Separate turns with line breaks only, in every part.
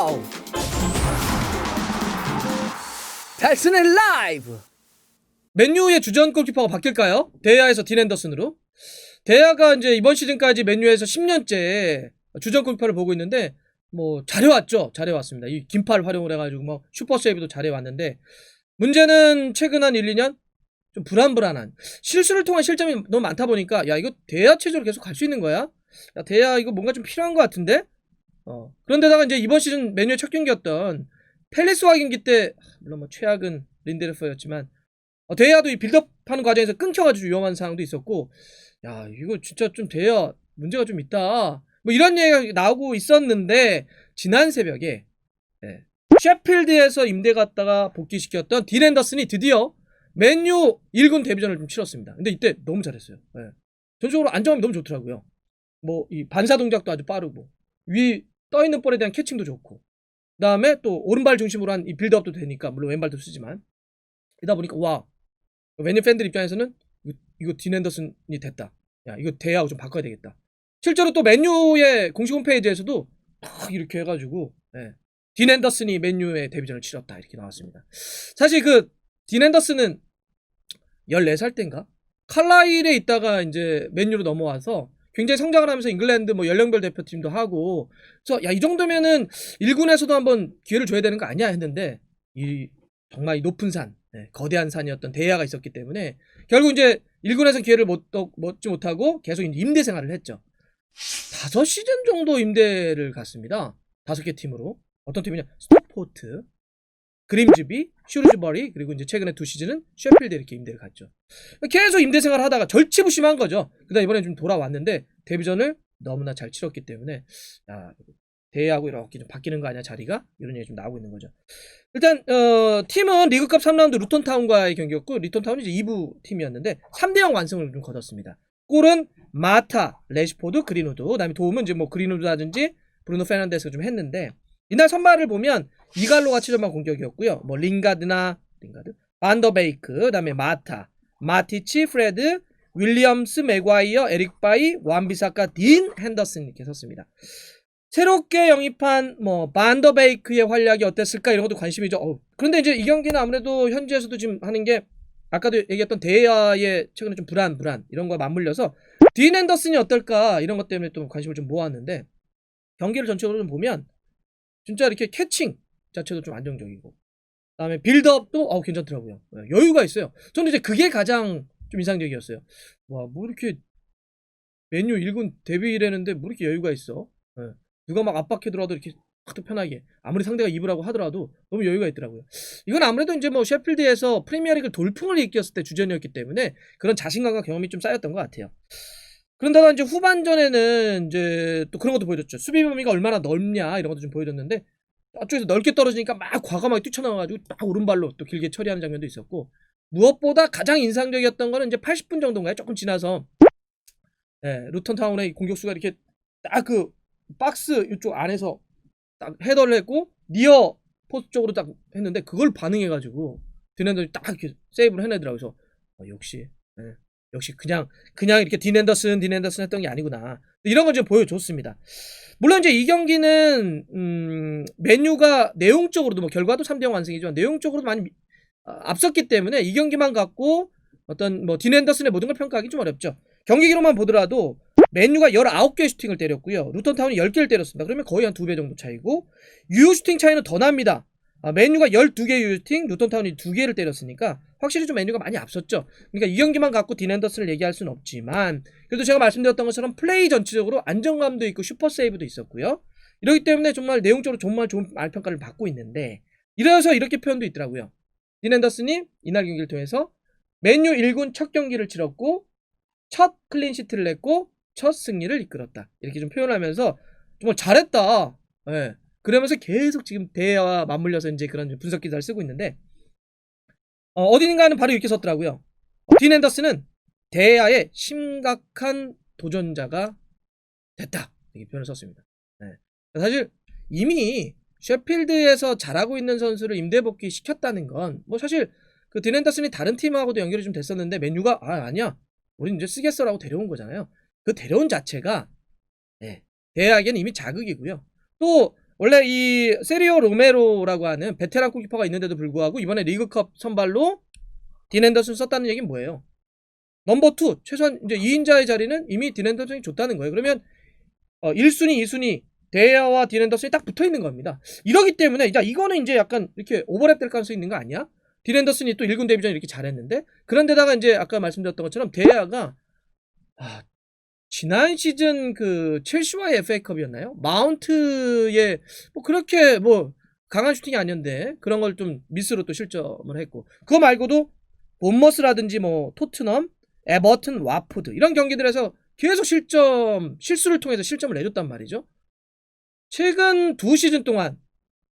와우! 달슨의 라이브! 맨유의 주전 골키퍼가 바뀔까요? 데야에서 딘 앤더슨으로. 데야가 이제 이번 시즌까지 맨유에서 10년째 주전 골키퍼를 보고 있는데 뭐 잘해왔죠. 잘해왔습니다. 이 긴팔 활용을 해가지고 뭐 슈퍼 세이브도 잘해왔는데 문제는 최근 한 1, 2년 좀 불안불안한 실수를 통한 실점이 너무 많다 보니까 야 이거 데야 체제로 계속 갈 수 있는 거야? 야 데야 이거 뭔가 좀 필요한 것 같은데? 그런데다가 이제 이번 시즌 맨유의 첫 경기였던 팰리스와 경기 때 물론 뭐 최악은 린데르프였지만 데야도 이 빌드업하는 과정에서 끊겨가지고 위험한 상황도 있었고 야 이거 진짜 좀 데야 문제가 좀 있다 뭐 이런 얘기가 나오고 있었는데 지난 새벽에 셰필드에서 임대 갔다가 복귀시켰던 딘 앤더슨이 드디어 맨유 1군 데뷔전을 좀 치렀습니다. 근데 이때 너무 잘했어요. 전적으로 안정감이 너무 좋더라고요. 뭐 이 반사 동작도 아주 빠르고 위 떠있는 볼에 대한 캐칭도 좋고 그 다음에 또 오른발 중심으로 한 이 빌드업도 되니까 물론 왼발도 쓰지만 이러다 보니까 와 맨유 팬들 입장에서는 이거 딘 앤더슨이 됐다. 야 이거 대야하고 좀 바꿔야 되겠다. 실제로 또 맨유의 공식 홈페이지에서도 딱 이렇게 해가지고 딘 앤더슨이 맨유의 데뷔전을 치렀다 이렇게 나왔습니다. 사실 그 딘 앤더슨은 14살 때인가? 칼라일에 있다가 이제 맨유로 넘어와서 굉장히 성장을 하면서 잉글랜드 뭐 연령별 대표팀도 하고 그래서 야 이 정도면은 1군에서도 한번 기회를 줘야 되는 거 아니야 했는데 이 정말 이 높은 산 거대한 산이었던 데야가 있었기 때문에 결국 이제 1군에서 기회를 얻지 못하고 계속 임대 생활을 했죠. 5시즌 정도 임대를 갔습니다. 5개 팀으로. 어떤 팀이냐? 스톡포트, 그림즈비, 슈루즈버리 그리고 이제 최근에 2시즌은 셰필드 이렇게 임대를 갔죠. 계속 임대 생활을 하다가 절치부심한 거죠. 그다음 이번에 좀 돌아왔는데 데뷔전을 너무나 잘 치렀기 때문에 야 대회하고 이렇게 좀 바뀌는 거 아니야 자리가? 이런 얘기 좀 나오고 있는 거죠. 일단 팀은 리그컵 3라운드 루톤타운과의 경기였고 루톤타운이 이제 2부 팀이었는데 3대0 완승을 좀 거뒀습니다. 골은 마타, 레시포드, 그린우드 그다음에 도움은 이제 뭐 그린우드라든지 브루노 페르난데스가 좀 했는데 이날 선발을 보면 이갈로가 7점만 공격이었고요. 뭐 링가드, 반더베이크, 그다음에 마타, 마티치, 프레드, 윌리엄스, 맥과이어, 에릭 바이, 완비사카, 딘 핸더슨 이렇게 섰습니다. 새롭게 영입한 뭐 반더베이크의 활약이 어땠을까 이런 것도 관심이죠. 그런데 이제 이 경기는 아무래도 현지에서도 지금 하는 게 아까도 얘기했던 데야의 최근에 좀 불안 이런 거와 맞물려서 딘 핸더슨이 어떨까 이런 것 때문에 또 관심을 좀 모았는데 경기를 전체적으로 좀 보면 진짜 이렇게 캐칭 자체도 좀 안정적이고 그다음에 빌드업도 괜찮더라고요. 여유가 있어요. 저는 이제 그게 가장 좀 인상적이었어요. 와 뭐 이렇게 맨유 1군 데뷔라는데 뭐 이렇게 여유가 있어. 누가 막 압박해 들어와도 이렇게 탁 편하게 아무리 상대가 입으라고 하더라도 너무 여유가 있더라고요. 이건 아무래도 이제 뭐 셰필드에서 프리미어리그 돌풍을 일으켰을 때 주전이었기 때문에 그런 자신감과 경험이 좀 쌓였던 것 같아요. 그런다가 이제 후반전에는 이제 또 그런 것도 보여줬죠. 수비 범위가 얼마나 넓냐 이런 것도 좀 보여줬는데 앞쪽에서 넓게 떨어지니까 막 과감하게 뛰쳐나와가지고 딱 오른발로 또 길게 처리하는 장면도 있었고 무엇보다 가장 인상적이었던 거는 이제 80분 정도인가요? 조금 지나서 루턴타운의 공격수가 이렇게 딱 그 박스 이쪽 안에서 딱 헤더를 했고 니어 포스트 쪽으로 딱 했는데 그걸 반응해가지고 딘 딱 이렇게 세이브를 해내더라고요. 그래서 역시 그냥 이렇게 딘 앤더슨 했던 게 아니구나. 이런 걸 좀 보여줬습니다. 물론 이제 이 경기는 맨유가 내용적으로도 뭐 결과도 3대0 완승이지만 내용적으로도 많이 앞섰기 때문에 이 경기만 갖고 어떤 뭐 딘 앤더슨의 모든 걸 평가하기 좀 어렵죠. 경기 기록만 보더라도 맨유가 19개의 슈팅을 때렸고요. 루턴타운이 10개를 때렸습니다. 그러면 거의 한 2배 정도 차이고 유효 슈팅 차이는 더 납니다. 맨유가 12개 유효 슈팅, 루턴타운이 2개를 때렸으니까 확실히 좀 맨유가 많이 앞섰죠. 그러니까 이 경기만 갖고 딘 앤더슨을 얘기할 수는 없지만 그래도 제가 말씀드렸던 것처럼 플레이 전체적으로 안정감도 있고 슈퍼 세이브도 있었고요. 이러기 때문에 정말 내용적으로 정말 좋은 말평가를 받고 있는데 이래서 이렇게 표현도 있더라고요. 딘 앤더슨이 이날 경기를 통해서 맨유 1군 첫 경기를 치렀고 첫 클린시트를 냈고 첫 승리를 이끌었다. 이렇게 좀 표현하면서 정말 잘했다. 그러면서 계속 지금 대야와 맞물려서 이제 그런 분석 기사를 쓰고 있는데 어딘가는 바로 이렇게 썼더라고요. 딘 앤더슨은 대야의 심각한 도전자가 됐다. 이렇게 표현을 썼습니다. 사실 이미 셰필드에서 잘하고 있는 선수를 임대 복귀 시켰다는 건 뭐 사실 그 딘 앤더슨이 다른 팀하고도 연결이 좀 됐었는데 맨유가 아니야. 우린 이제 쓰겠어라고 데려온 거잖아요. 그 데려온 자체가 대야에게는 이미 자극이고요. 또 원래 이 세리오 로메로라고 하는 베테랑 골키퍼가 있는데도 불구하고 이번에 리그컵 선발로 딘 앤더슨 썼다는 얘기는 뭐예요? 넘버 2 최소한 이제 2인자의 자리는 이미 딘 앤더슨이 줬다는 거예요. 그러면 1순위, 2순위 데야와 딘 앤더슨이 딱 붙어 있는 겁니다. 이러기 때문에 이거는 이제 약간 이렇게 오버랩 될 가능성이 있는 거 아니야? 딘 앤더슨이 또 1군 데뷔전 이렇게 잘했는데 그런데다가 이제 아까 말씀드렸던 것처럼 데야가 지난 시즌 그 첼시와의 FA컵이었나요? 마운트에 뭐 그렇게 뭐 강한 슈팅이 아니었는데 그런 걸 좀 미스로 또 실점을 했고 그거 말고도 본머스라든지 뭐 토트넘, 에버튼, 와포드 이런 경기들에서 계속 실수를 통해서 실점을 내줬단 말이죠. 최근 2시즌 동안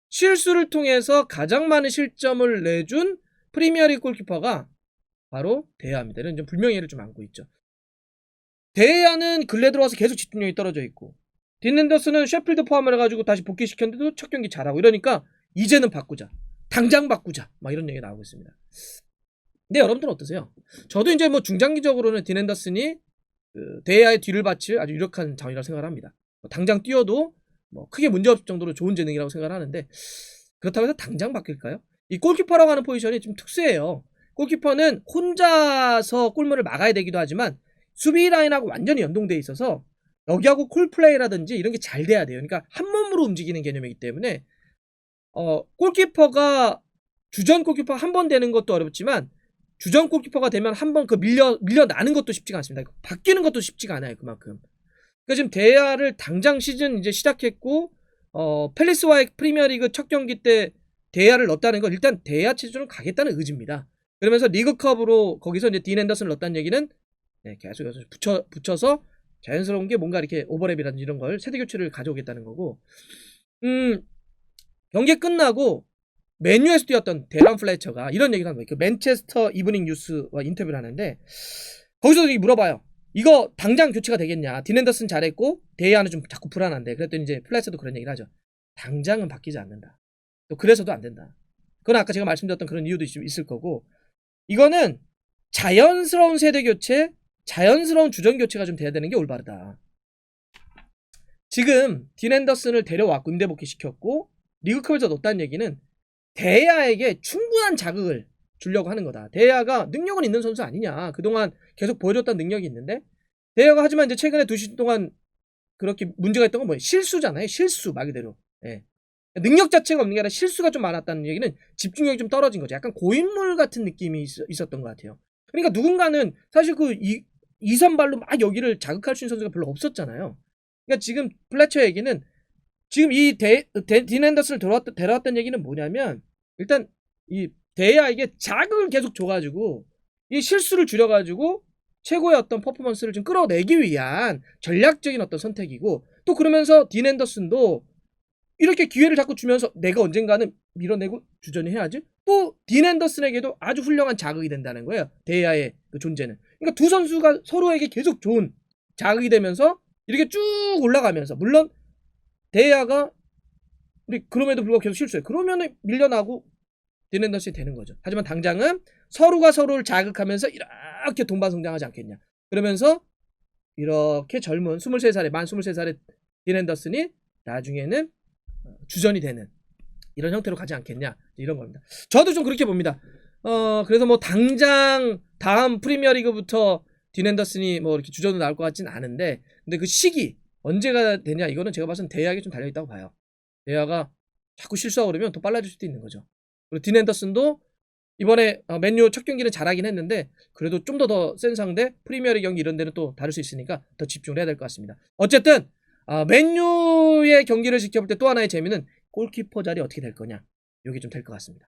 실수를 통해서 가장 많은 실점을 내준 프리미어리그 골키퍼가 바로 데야입니다. 이런 좀 불명예를 좀 안고 있죠. 데야는 근래 들어와서 계속 집중력이 떨어져 있고 딘 앤더슨은 셰필드 포함을 해가지고 다시 복귀시켰는데도 첫 경기 잘하고 이러니까 이제는 바꾸자. 당장 바꾸자. 막 이런 얘기 나오고 있습니다. 근데 여러분들은 어떠세요? 저도 이제 뭐 중장기적으로는 딘 앤더슨이 그 데야의 뒤를 바칠 아주 유력한 자원이라고 생각을 합니다. 당장 뛰어도 뭐 크게 문제없을 정도로 좋은 재능이라고 생각을 하는데 그렇다고 해서 당장 바뀔까요? 이 골키퍼라고 하는 포지션이 좀 특수해요. 골키퍼는 혼자서 골문을 막아야 되기도 하지만 수비 라인하고 완전히 연동돼 있어서 여기하고 콜플레이라든지 이런 게 잘 돼야 돼요. 그러니까 한 몸으로 움직이는 개념이기 때문에 골키퍼가 주전 골키퍼 한 번 되는 것도 어렵지만 주전 골키퍼가 되면 한 번 그 밀려나는 것도 쉽지가 않습니다. 바뀌는 것도 쉽지가 않아요. 그만큼. 그러니까 지금 데야를 당장 시즌 이제 시작했고 팰리스와의 프리미어리그 첫 경기 때 데야를 넣었다는 건 일단 데야 체제로 가겠다는 의지입니다. 그러면서 리그컵으로 거기서 이제 딘 앤더슨을 넣었다는 얘기는 계속 붙여서 자연스러운 게 뭔가 이렇게 오버랩이라든지 이런 걸 세대 교체를 가져오겠다는 거고 경기 끝나고 맨유에서 뛰었던 데런 플래처가 이런 얘기를 하는 거예요. 그 맨체스터 이브닝 뉴스와 인터뷰를 하는데 거기서도 물어봐요. 이거 당장 교체가 되겠냐? 딘 앤더슨 잘했고 데야는 좀 자꾸 불안한데 그랬더니 이제 플래처도 그런 얘기를 하죠. 당장은 바뀌지 않는다. 또 그래서도 안 된다. 그건 아까 제가 말씀드렸던 그런 이유도 있을 거고 이거는 자연스러운 세대 교체 자연스러운 주전 교체가 좀 돼야 되는 게 올바르다. 지금 딘 앤더슨을 데려왔고 임대 복귀시켰고 리그컵에서 넣었다는 얘기는 데야에게 충분한 자극을 주려고 하는 거다. 데야가 능력은 있는 선수 아니냐. 그동안 계속 보여줬던 능력이 있는데 데야가 하지만 이제 최근에 2시즌 동안 그렇게 문제가 있던 건 뭐예요? 실수잖아요. 실수 말 그대로. 예. 능력 자체가 없는 게 아니라 실수가 좀 많았다는 얘기는 집중력이 좀 떨어진 거죠. 약간 고인물 같은 느낌이 있었던 것 같아요. 그러니까 누군가는 사실 그 2선발로 막 여기를 자극할 수 있는 선수가 별로 없었잖아요. 그러니까 지금 플래처 얘기는 지금 이 딘 앤더슨을 데려왔다는 얘기는 뭐냐면 일단 이 데야에게 자극을 계속 줘가지고 이 실수를 줄여가지고 최고의 어떤 퍼포먼스를 좀 끌어내기 위한 전략적인 어떤 선택이고 또 그러면서 딘 앤더슨도 이렇게 기회를 자꾸 주면서 내가 언젠가는 밀어내고 주전을 해야지 또 딘 앤더슨에게도 아주 훌륭한 자극이 된다는 거예요. 데야의 그 존재는. 그러니까 두 선수가 서로에게 계속 좋은 자극이 되면서 이렇게 쭉 올라가면서 물론 데야가 우리 그럼에도 불구하고 계속 실수해. 그러면은 밀려나고 딘 앤더슨이 되는 거죠. 하지만 당장은 서로가 서로를 자극하면서 이렇게 동반성장하지 않겠냐. 그러면서 이렇게 젊은 23살에 만 23살의 딘 앤더슨이 나중에는 주전이 되는 이런 형태로 가지 않겠냐. 이런 겁니다. 저도 좀 그렇게 봅니다. 그래서 뭐 당장 다음 프리미어리그부터 딘 앤더슨이 뭐 이렇게 주전으로 나올 것 같진 않은데 근데 그 시기 언제가 되냐 이거는 제가 봐서는 데야에게 좀 달려있다고 봐요. 데야가 자꾸 실수하고 그러면 더 빨라질 수도 있는 거죠. 그리고 딘 앤더슨도 이번에 맨유 첫 경기는 잘하긴 했는데 그래도 좀 더 센 상대 프리미어리그 경기 이런 데는 또 다를 수 있으니까 더 집중을 해야 될 것 같습니다. 어쨌든 맨유의 경기를 지켜볼 때 또 하나의 재미는 골키퍼 자리 어떻게 될 거냐 이게 좀 될 것 같습니다.